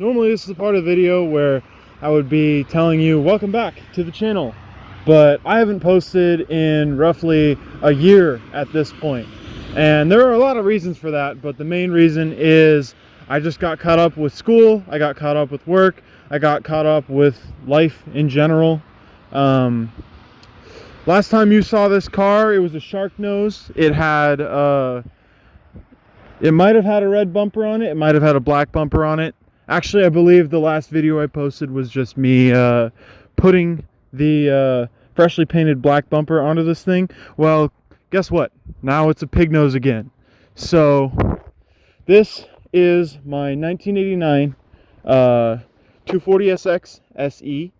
Normally this is the part of the video where I would be telling you welcome back to the channel, but I haven't posted in roughly a year at this point. And there are a lot of reasons for that, but the main reason is I just got caught up with school, I got caught up with work, I got caught up with life in general. Last time you saw this car, it was a Shark Nose. It had it might have had a red bumper on it, it might have had a black bumper on it. Actually, I believe the last video I posted was just me putting the freshly painted black bumper onto this thing. Well, guess what? Now it's a pig nose again. So this is my 1989 240SX SE,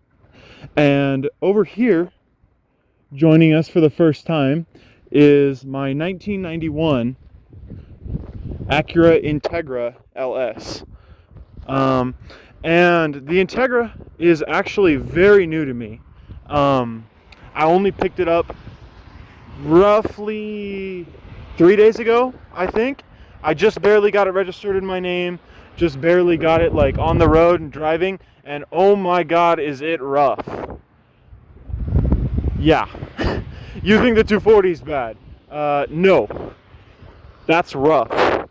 and over here, joining us for the first time, is my 1991 Acura Integra LS. And the Integra is actually very new to me. I only picked it up roughly 3 days ago, I think. I just barely got it registered in my name, just barely got it like on the road and driving, and oh my god, is it rough. Yeah. You think the 240 is bad? No. That's rough.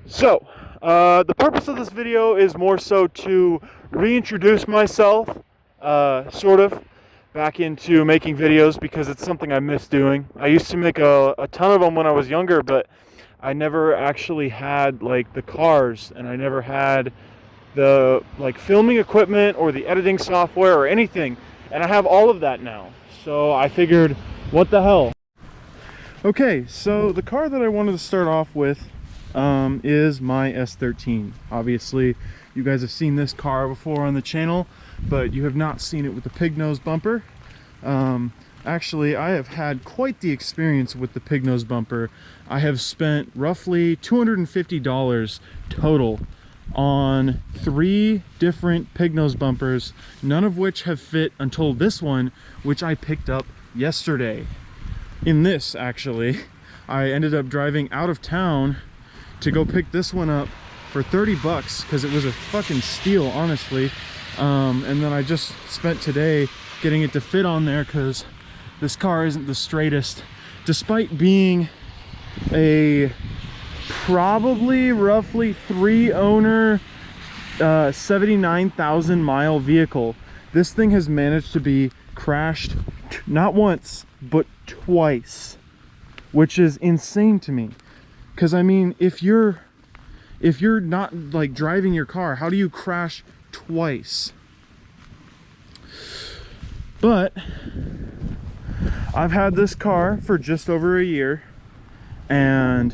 So, the purpose of this video is more so to reintroduce myself, sort of, back into making videos, because it's something I miss doing. I used to make a ton of them when I was younger, but I never actually had like the cars, and I never had the like filming equipment or the editing software or anything, and I have all of that now. So I figured, what the hell. Okay, so the car that I wanted to start off with is my S13. Obviously, you guys have seen this car before on the channel, but you have not seen it with the pig nose bumper. Actually, I have had quite the experience with the pig nose bumper. I have spent roughly $250 total on 3 different pig nose bumpers, none of which have fit until this one, which I picked up yesterday. In this, actually, I ended up driving out of town to go pick this one up for 30 bucks because it was a fucking steal, honestly. And then I just spent today getting it to fit on there because this car isn't the straightest, despite being a probably roughly 3-owner 79,000 mile vehicle. This thing has managed to be crashed not once but twice, which is insane to me. Because I mean, if you're not like driving your car, how do you crash twice? But I've had this car for just over a year and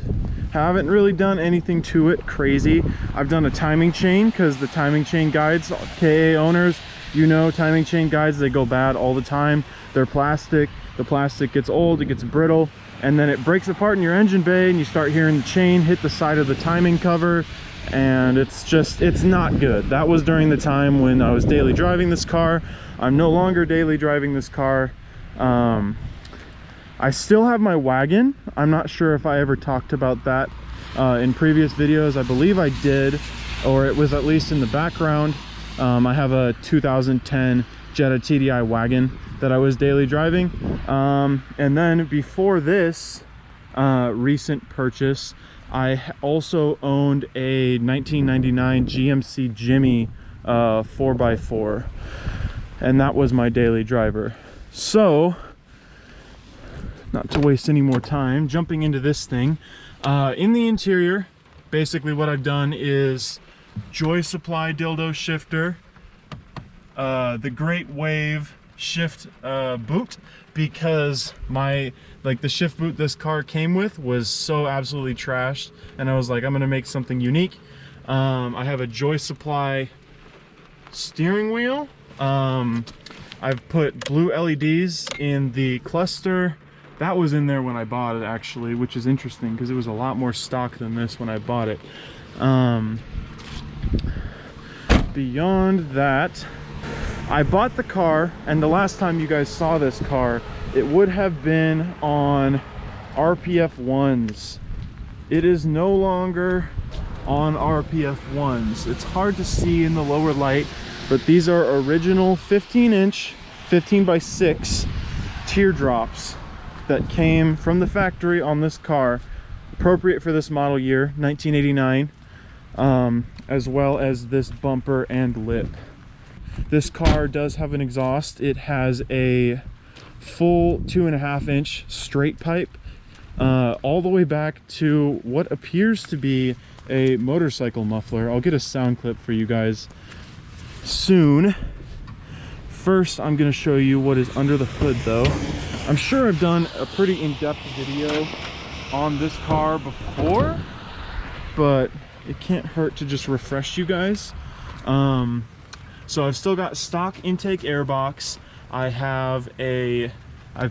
haven't really done anything to it crazy. I've done a timing chain because the timing chain guides, KA owners, you know, timing chain guides, they go bad all the time. They're plastic. The plastic gets old, it gets brittle, and then it breaks apart in your engine bay and you start hearing the chain hit the side of the timing cover, and it's not good. That was during the time when I was daily driving this car. I'm no longer daily driving this car. I still have my wagon. I'm not sure if I ever talked about that in previous videos. I believe I did, or it was at least in the background. I have a 2010 Jetta TDI wagon that I was daily driving. And then before this recent purchase, I also owned a 1999 GMC Jimmy 4x4, and that was my daily driver. So, not to waste any more time, jumping into this thing. In the interior, basically what I've done is Joy Supply dildo shifter, the Great Wave shift boot, because the shift boot this car came with was so absolutely trashed, and I was like, I'm gonna make something unique. I have a Joy Supply steering wheel. I've put blue LEDs in the cluster. That was in there when I bought it, actually, which is interesting because it was a lot more stock than this when I bought it. Beyond that, I bought the car, and the last time you guys saw this car, it would have been on RPF1s. It is no longer on RPF1s. It's hard to see in the lower light, but these are original 15-inch 15 by 6 teardrops that came from the factory on this car, appropriate for this model year 1989, as well as this bumper and lip. This car does have an exhaust. It has a full 2.5-inch straight pipe all the way back to what appears to be a motorcycle muffler. I'll get a sound clip for you guys soon. First, I'm going to show you what is under the hood though. I'm sure I've done a pretty in-depth video on this car before, but it can't hurt to just refresh you guys. So I've still got stock intake air box. I've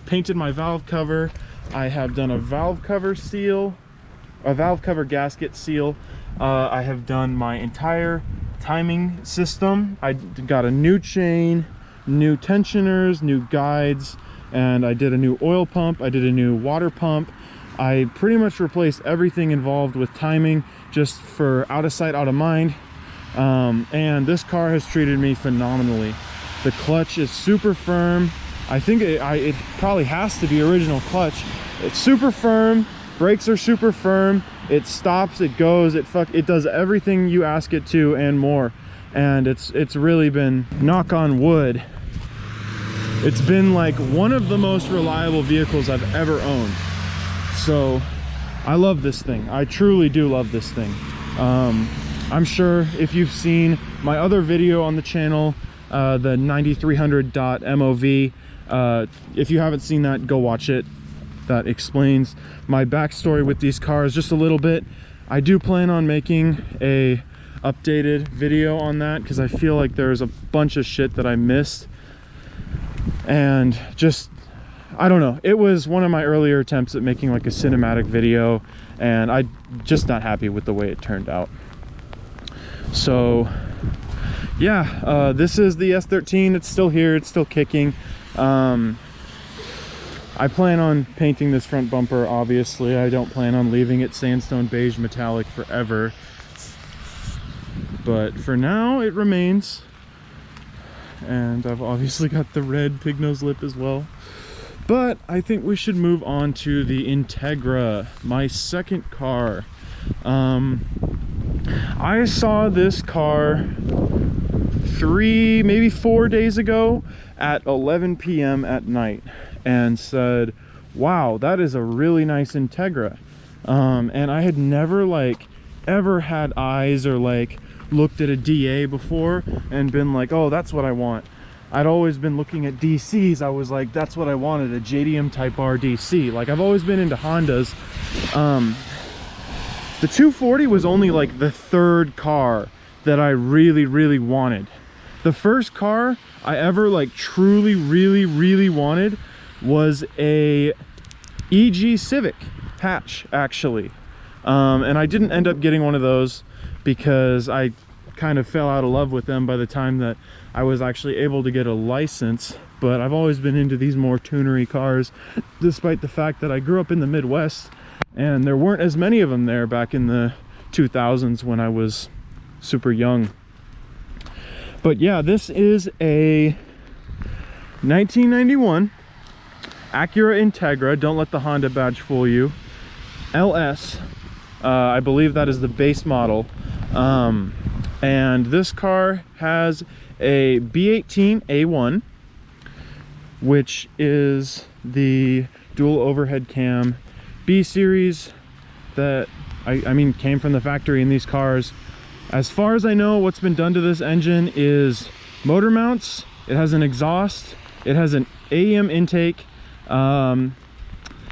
painted my valve cover. I have done a valve cover seal, a valve cover gasket seal. I have done my entire timing system. I got a new chain, new tensioners, new guides, and I did a new oil pump. I did a new water pump. I pretty much replaced everything involved with timing, just for out of sight, out of mind. And this car has treated me phenomenally. The clutch is super firm. I think it probably has to be original clutch. It's super firm. Brakes are super firm. It stops, it goes, it does everything you ask it to and more. And it's really been, knock on wood, it's been like one of the most reliable vehicles I've ever owned. So I love this thing. I truly do love this thing. I'm sure if you've seen my other video on the channel, the 9300.mov, if you haven't seen that, go watch it. That explains my backstory with these cars just a little bit. I do plan on making a updated video on that because I feel like there's a bunch of shit that I missed, and just, I don't know, it was one of my earlier attempts at making like a cinematic video, and I'm just not happy with the way it turned out. So yeah, this is the S13. It's still here, it's still kicking. I plan on painting this front bumper, obviously. I don't plan on leaving it sandstone beige metallic forever, but for now it remains. And I've obviously got the red pig nose lip as well. But I think we should move on to the Integra, my second car. I saw this car 3, maybe 4 days ago at 11 p.m. at night and said, wow, that is a really nice Integra. And I had never ever had eyes or looked at a DA before and been like, oh, that's what I want. I'd always been looking at DCs. I was like, that's what I wanted, a JDM Type R DC. I've always been into Hondas. The 240 was only the third car that I really wanted. The first car I ever truly really wanted was a EG Civic hatch, actually. And I didn't end up getting one of those because I kind of fell out of love with them by the time that I was actually able to get a license. But I've always been into these more tunery cars, despite the fact that I grew up in the Midwest and there weren't as many of them there back in the 2000s when I was super young. But yeah, this is a 1991 Acura Integra. Don't let the Honda badge fool you. LS, I believe that is the base model. And this car has a B18 A1, which is the dual overhead cam B series that I mean came from the factory in these cars. As far as I know, what's been done to this engine is motor mounts. It has an exhaust, it has an AEM intake, and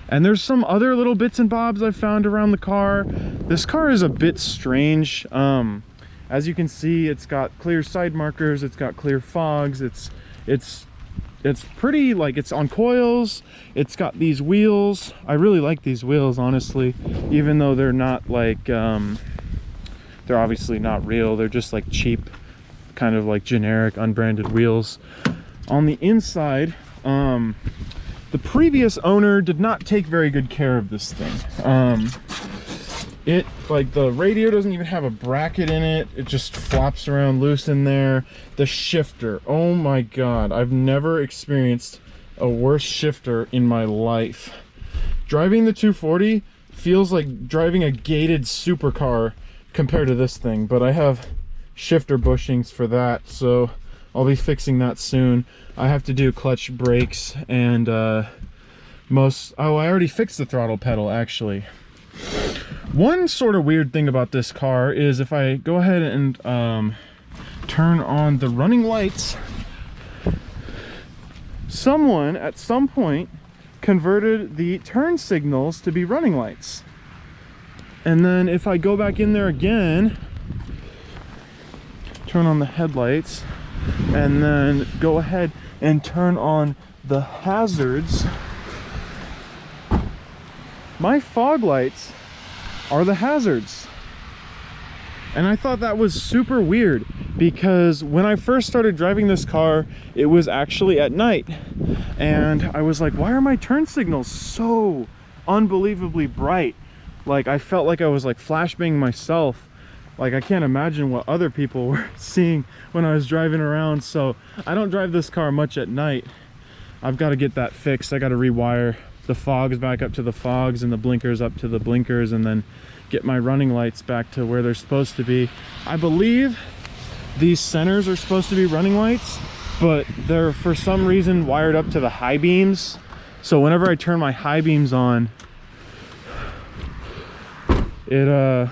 there's some other little bits and bobs I've found around the car. This car is a bit strange. As you can see, it's got clear side markers, it's got clear fogs, it's pretty, it's on coils. It's got these wheels. I really like these wheels, honestly, even though they're not they're obviously not real. They're just cheap, kind of generic unbranded wheels. On the inside, the previous owner did not take very good care of this thing. It, like, the radio doesn't even have a bracket in it. It just flops around loose in there. The shifter, oh my god, I've never experienced a worse shifter in my life. Driving the 240 feels like driving a gated supercar compared to this thing, but I have shifter bushings for that, so I'll be fixing that soon. I have to do clutch brakes and I already fixed the throttle pedal actually. One sort of weird thing about this car is if I go ahead and turn on the running lights, someone at some point converted the turn signals to be running lights. And then if I go back in there again, turn on the headlights, and then go ahead and turn on the hazards, my fog lights are the hazards. And I thought that was super weird because when I first started driving this car, it was actually at night. And I was like, why are my turn signals so unbelievably bright? Like, I felt like I was like flashbanging myself. Like, I can't imagine what other people were seeing when I was driving around. So I don't drive this car much at night. I've got to get that fixed. I got to rewire the fogs back up to the fogs and the blinkers up to the blinkers, and then get my running lights back to where they're supposed to be. I believe these centers are supposed to be running lights, but they're for some reason wired up to the high beams. So whenever I turn my high beams on, it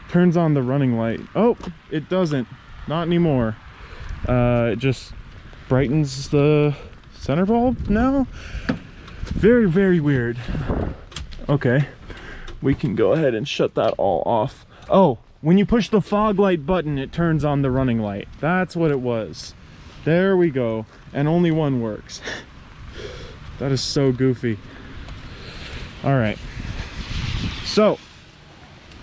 turns on the running light. Oh, it doesn't, not anymore. It just brightens the center bulb now. Very, very weird. Okay, we can go ahead and shut that all off. Oh, when you push the fog light button, it turns on the running light. That's what it was. There we go. And only one works. That is so goofy. All right. So,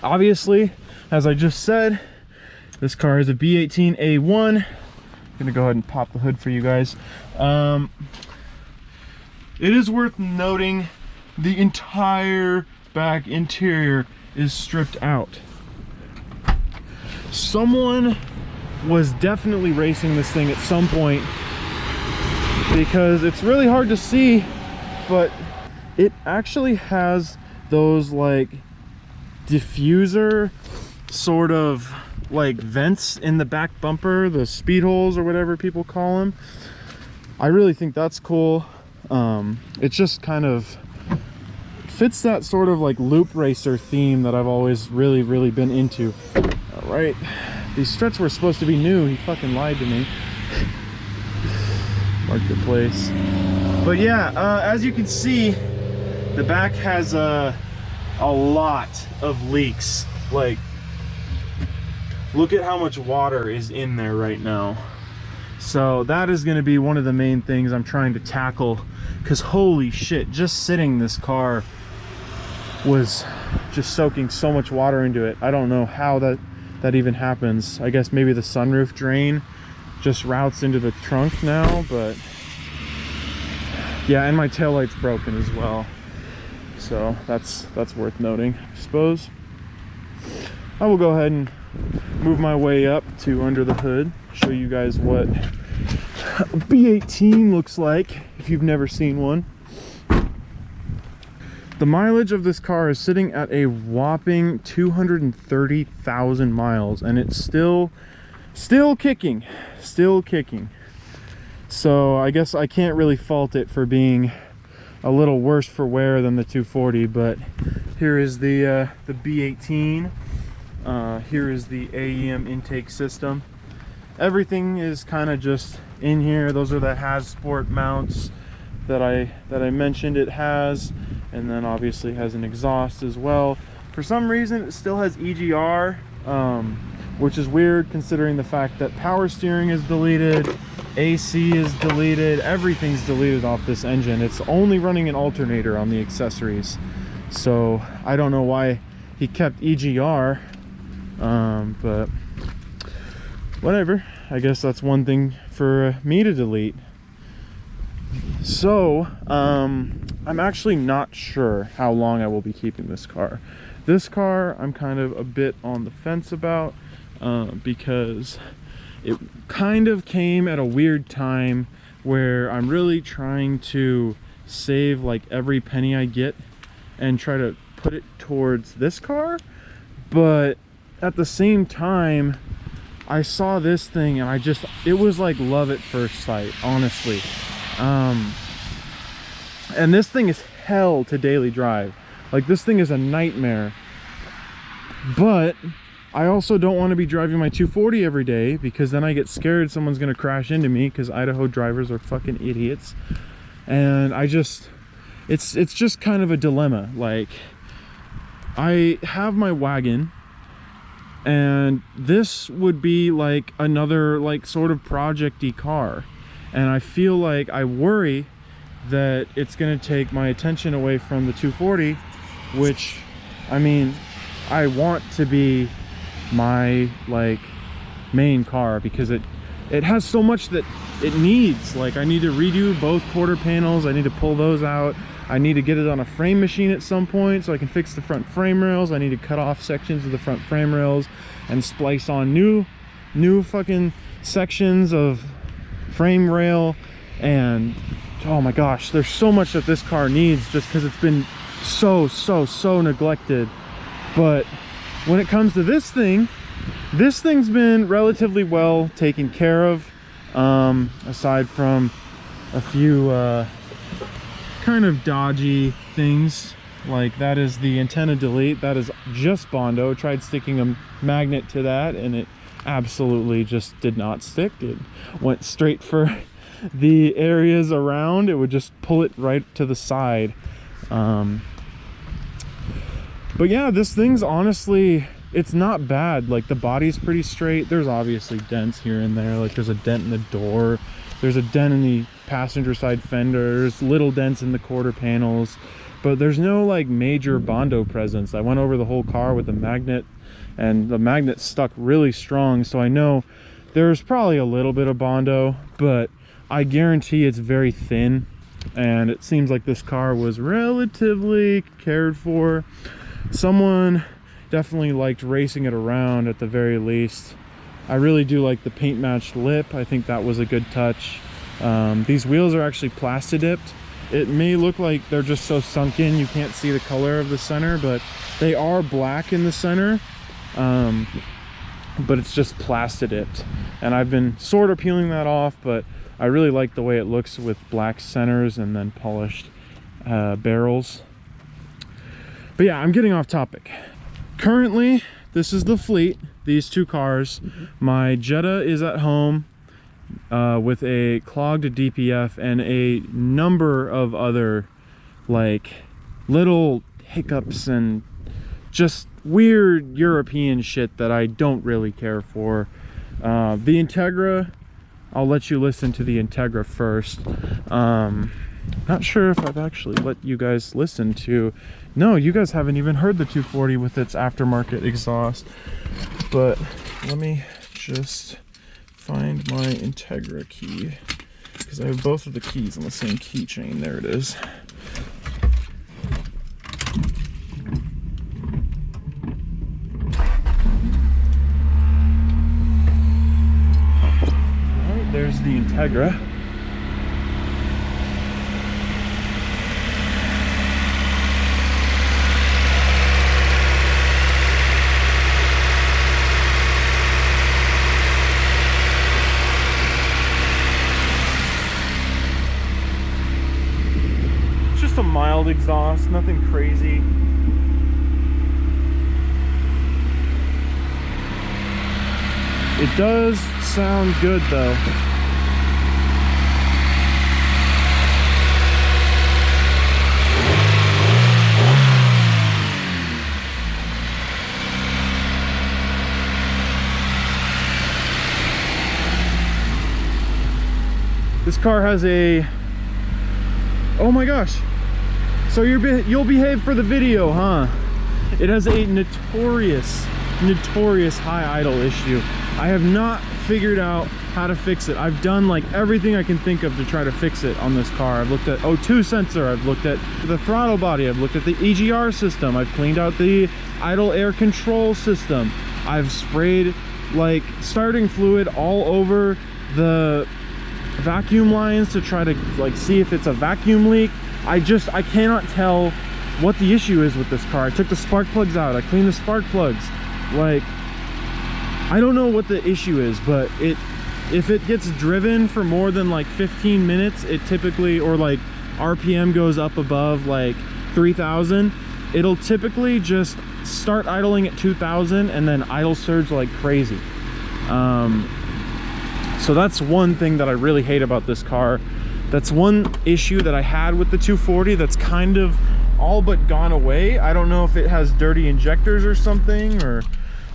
obviously, as I just said, this car is a B18A1. I'm gonna go ahead and pop the hood for you guys. It is worth noting the entire back interior is stripped out. Someone was definitely racing this thing at some point because it's really hard to see, but it actually has those like diffuser sort of like vents in the back bumper, the speed holes or whatever people call them. I really think that's cool. It just kind of fits that sort of like loop racer theme that I've always really been into. All right, these struts were supposed to be new. He fucking lied to me. Marketplace. But yeah, as you can see, the back has a lot of leaks. Like, look at how much water is in there right now. So that is going to be one of the main things I'm trying to tackle, because holy shit, just sitting this car was just soaking so much water into it. I don't know how that even happens. I guess maybe the sunroof drain just routes into the trunk now, but yeah, and my taillight's broken as well. So that's worth noting, I suppose. I will go ahead and move my way up to under the hood, show you guys what a B18 looks like if you've never seen one. The mileage of this car is sitting at a whopping 230,000 miles, and it's still kicking. So I guess I can't really fault it for being a little worse for wear than the 240, but here is the B18. Here is the AEM intake system. Everything is kind of just in here. Those are the Hazsport mounts that I mentioned it has, and then obviously has an exhaust as well. For some reason it still has EGR, which is weird considering the fact that power steering is deleted, AC is deleted, everything's deleted off this engine. It's only running an alternator on the accessories, so I don't know why he kept EGR, but whatever. I guess that's one thing for me to delete. So I'm actually not sure how long I will be keeping this car. This car I'm kind of a bit on the fence about, because it kind of came at a weird time where I'm really trying to save like every penny I get and try to put it towards this car. But at the same time, I saw this thing and it was like love at first sight, honestly. And this thing is hell to daily drive. Like, this thing is a nightmare. But I also don't want to be driving my 240 every day, because then I get scared someone's going to crash into me, because Idaho drivers are fucking idiots. And it's just kind of a dilemma. Like, I have my wagon, and this would be like another like sort of project-y car, and I feel like I worry that it's going to take my attention away from the 240, which, I mean, I want to be my like main car, because it has so much that it needs. Like, I need to redo both quarter panels, I need to pull those out, I need to get it on a frame machine at some point so I can fix the front frame rails, I need to cut off sections of the front frame rails and splice on new fucking sections of frame rail. And oh my gosh, there's so much that this car needs, just because it's been so neglected. But when it comes to this thing's been relatively well taken care of, aside from a few kind of dodgy things. Like, that is the antenna delete, that is just Bondo. Tried sticking a magnet to that and it absolutely just did not stick. It went straight for the areas around, it would just pull it right to the side. But yeah, this thing's honestly, it's not bad. Like, the body's pretty straight. There's obviously dents here and there, like there's a dent in the door, there's a dent in the passenger side fenders, little dents in the quarter panels, but there's no like major Bondo presence. I went over the whole car with a magnet, and the magnet stuck really strong, so I know there's probably a little bit of Bondo, but I guarantee it's very thin. And it seems like this car was relatively cared for. Someone definitely liked racing it around at the very least. I really do like the paint matched lip. I think that was a good touch. These wheels are actually Plastidiped. It may look like they're just so sunk in you can't see the color of the center, but they are black in the center. But it's just Plastidiped, and I've been sort of peeling that off, but I really like the way it looks with black centers and then polished barrels. But yeah, I'm getting off topic. Currently, this is the fleet, these two cars. My Jetta is at home with a clogged DPF and a number of other like little hiccups and just weird European shit that I don't really care for. The Integra, I'll let you listen to the Integra first. Not sure if I've actually let you guys listen to, no, you guys haven't even heard the 240 with its aftermarket exhaust. But let me just find my Integra key, because I have both of the keys on the same keychain. There it is. Alright, there's the Integra. A mild exhaust, nothing crazy. It does sound good though. This car has a, oh my gosh, so you'll behave for the video, huh? It has a notorious high idle issue. I have not figured out how to fix it. I've done like everything I can think of to try to fix it on this car. I've looked at O2 sensor, I've looked at the throttle body, I've looked at the EGR system, I've cleaned out the idle air control system. I've sprayed like starting fluid all over the vacuum lines to try to like see if it's a vacuum leak. I cannot tell what the issue is with this car. I took the spark plugs out, I cleaned the spark plugs. Like, I don't know what the issue is, but if it gets driven for more than like 15 minutes, it typically, or like RPM goes up above like 3,000, it'll typically just start idling at 2,000 and then idle surge like crazy. So that's one thing that I really hate about this car. That's one issue that I had with the 240 that's kind of all but gone away. I don't know if it has dirty injectors or something, or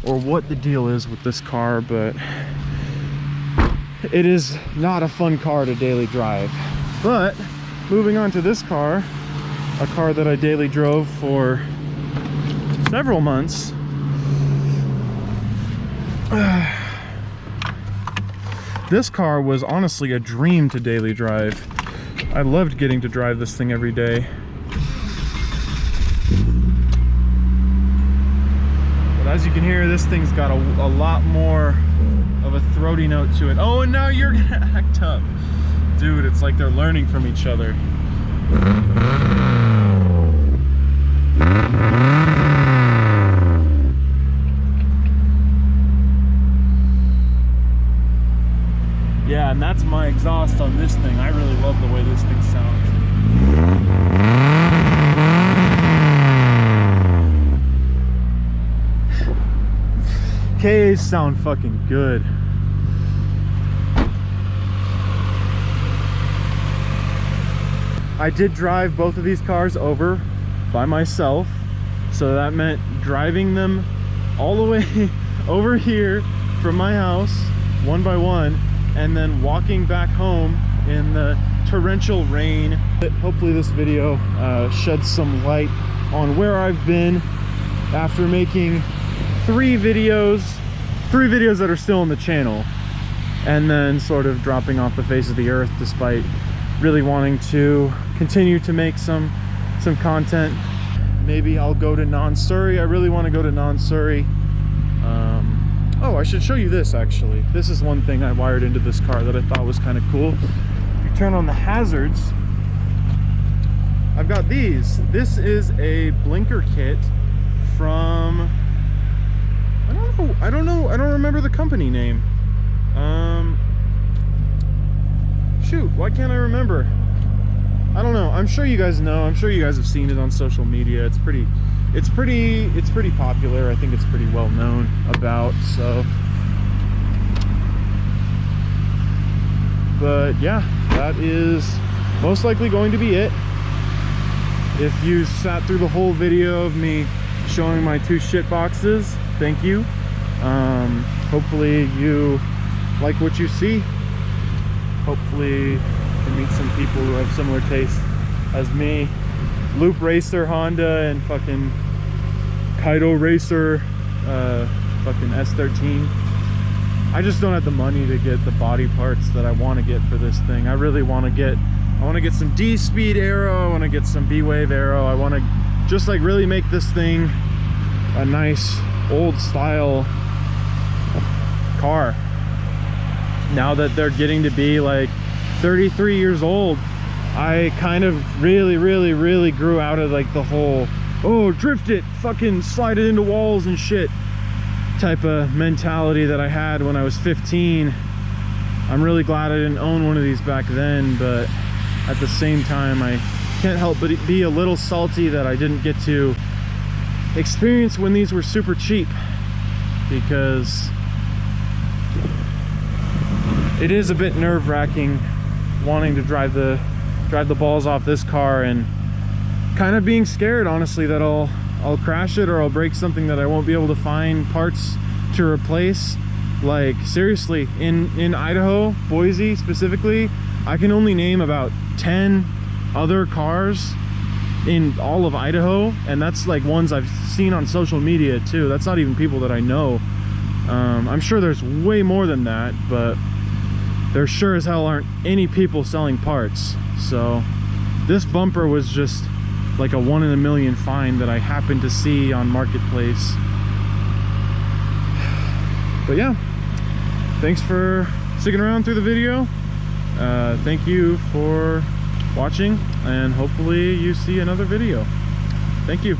what the deal is with this car, but it is not a fun car to daily drive. But moving on to this car, a car that I daily drove for several months. This car was honestly a dream to daily drive. I loved getting to drive this thing every day. But as you can hear, this thing's got a lot more of a throaty note to it. Oh, and now you're gonna act up. Dude, it's like they're learning from each other. Yeah, and that's my exhaust on this thing. I really love the way this thing sounds. KAs sound fucking good. I did drive both of these cars over by myself, so that meant driving them all the way over here from my house, one by one, and then walking back home in the torrential rain. Hopefully this video sheds some light on where I've been after making three videos that are still on the channel, and then sort of dropping off the face of the earth despite really wanting to continue to make some content. Maybe I'll go to Non-Surrey. I really want to go to Non-Surrey. Oh, I should show you this actually. This is one thing I wired into this car that I thought was kind of cool. If you turn on the hazards, I've got these. This is a blinker kit from, I don't remember the company name. Shoot, why can't I remember? I don't know. I'm sure you guys know. I'm sure you guys have seen it on social media. It's pretty popular. I think it's pretty well known about, so. But yeah, that is most likely going to be it. If you sat through the whole video of me showing my two shit boxes, thank you. Hopefully you like what you see. Hopefully you can meet some people who have similar tastes as me. Loop Racer Honda and fucking Kaido Racer fucking S13. I just don't have the money to get the body parts that I want to get for this thing. I want to get some D-Speed aero, I want to get some B-Wave aero. I want to just like really make this thing a nice old style car. Now that they're getting to be like 33 years old, I kind of really grew out of like the whole, oh, drift it, fucking slide it into walls and shit type of mentality that I had when I was 15. I'm really glad I didn't own one of these back then, but at the same time I can't help but be a little salty that I didn't get to experience when these were super cheap, because it is a bit nerve-wracking wanting to drive the balls off this car and kind of being scared, honestly, that I'll crash it or I'll break something that I won't be able to find parts to replace. Like seriously, in Idaho, Boise specifically, I can only name about 10 other cars in all of Idaho, and that's like ones I've seen on social media too. That's not even people that I know. I'm sure there's way more than that, but there sure as hell aren't any people selling parts. So this bumper was just like a 1 in a million find that I happened to see on Marketplace. But yeah, thanks for sticking around through the video. Thank you for watching, and hopefully you see another video. Thank you.